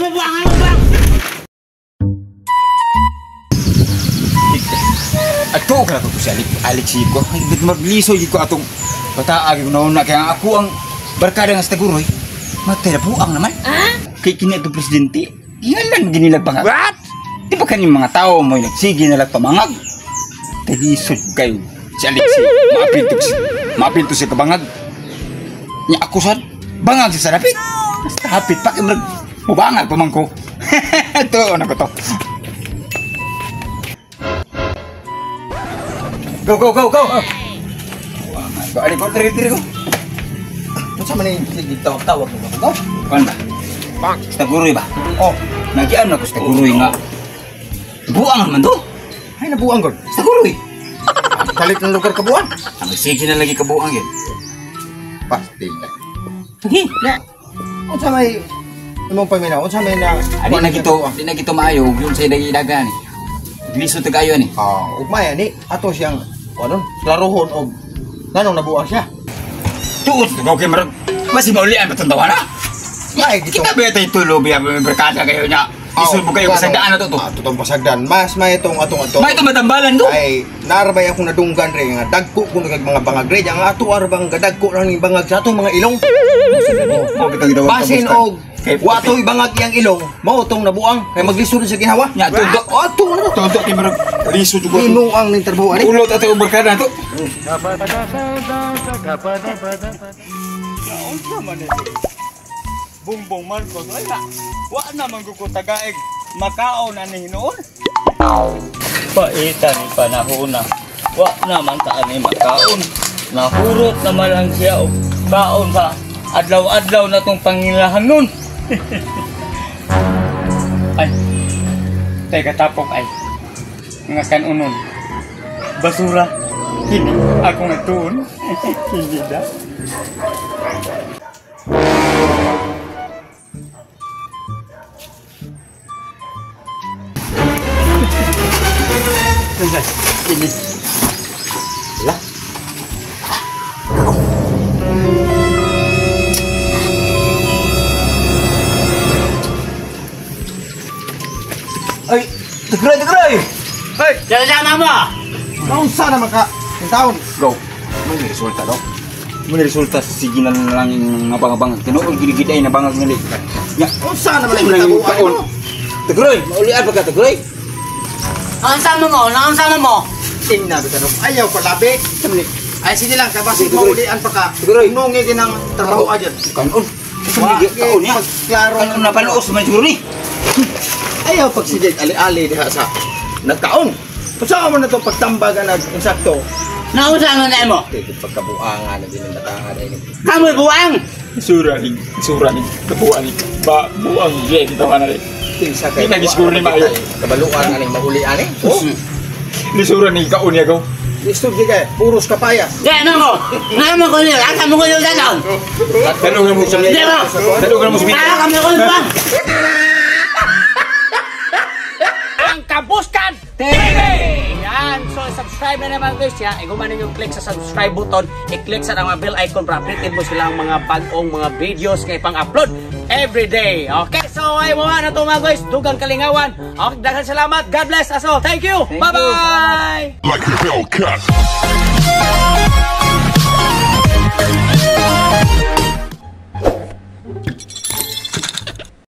Ano buang? Ato ka na ito si Alexi ko. Ay, magliso ko atong pataagi ko na kaya ako ang barkada nga sa Taguroy. Matay na buang naman. Kay kini ito presidente. Hingalan ginilag pangag. What? Di ba kanyung mga tao mo nagsige na lang pamangag? Tagisod kayo si Alexi. Mapinto si kabangag. Niya ako sad. Bangag si sarapit. Basta hapit pa kayo mubangag pamangko. Ito na ko to. Go! Ali ko, tiri ko. Ano sa manin tawag mo ba? Kan ba? Sa Taguroy ba? Oh, Nagyan ako sa Taguroy nga. Buang naman to. ay nabuang gud. Sa Taguroy. Kalit ng lugar kabuan. Ang sige na lagi kabuang yun. Pasti. Sige. Na. Unsa may imong paminaw? Unsa may na Di na gito maayo yung sa dagidagan. Gliso to kayo ni. Ugmaya ni ato siyang ano, klarohon og nanong nabuang siya. Tuot to kay marag. Masih maulian patuntawa na. Ay gito. Kita ba tayo tulo biya berkada kayo niya. Isul mo kayo pasagdaan na to. Tutong pasagdan. Mas may atong. May ito matambalan to. Ay narabay akong nadunggan re nga dagko kuno kag mga bangag re nga ato arbang gadagko ra ning bangag sa atong mga ilong. Basin og watoy bangag iyang ilong mao tong nabuang kay maglisod sa ginawa. Nya tundo. Ato na to. Tundo kay marag liso jud ko. Inuang ning trabaho ani. Ulot ato berkada to. Bumbong Marcos, wala. Wa naman ko tagaig makaon na ni noon. Paitan ni panahon na. Wa naman ta ani makaon. Nahurot naman lang siya og kaon sa adlaw-adlaw na tong pangilahan nun. Ay. Teka tapok ay. Nga kanunon. Basura. Hindi ako ngatuon. Hindi da. Ini. Lah. Ay, tegray. Hey, Diyan sama mo. naunsa na maka taon. Go. May resulta daw. May resulta sa sige na lang yung mabangabang. Tinuol gid-giday na bangag nili. Nya, Unsa na man lang ang yung taon. Tagroy, maulian pa ka Tagroy. Ang sama mo. Tingna ba tanong. Ayaw palabi. Ay sige lang kabasi maulian pa ka. Siguro. Nungi ginang trabaho aja. Kanon. Wa Taon niya. klaro Kanon na panuos man siguro ni. ayaw pagsigig ali-ali diha sa nagkaon. Usa mo na to pagtambagan nag insakto. Nausa man na mo. Tigit pagkabuangan na din natangan ay. Kamu buang. Sura ni kabuan ni. Ba buang gid tawa na rin. Kinsa kay. Di nagisguro ni maayo. Kabaluan ani mahuli ani. Oh, Ni sura ni kaon niya go. istog di kay puros kapayas. Diyan mo. Nama ko niyo. Aka mo ko niyo danon. Tanong mo sa Diyan mo. Tanong mo sa Aka kami ko niyo. Ang Kabuskan TV! Yan! So, subscribe na naman guys ya. Iguman ninyo click sa subscribe button. I-click sa mga bell icon para updated mo silang mga bagong mga videos kay pang-upload everyday. Okay? So, ay mo na ito mga guys. Dugang Kalingawan. Okay, daghang salamat. God bless us all. Thank you! Bye-bye! Like a Hellcat.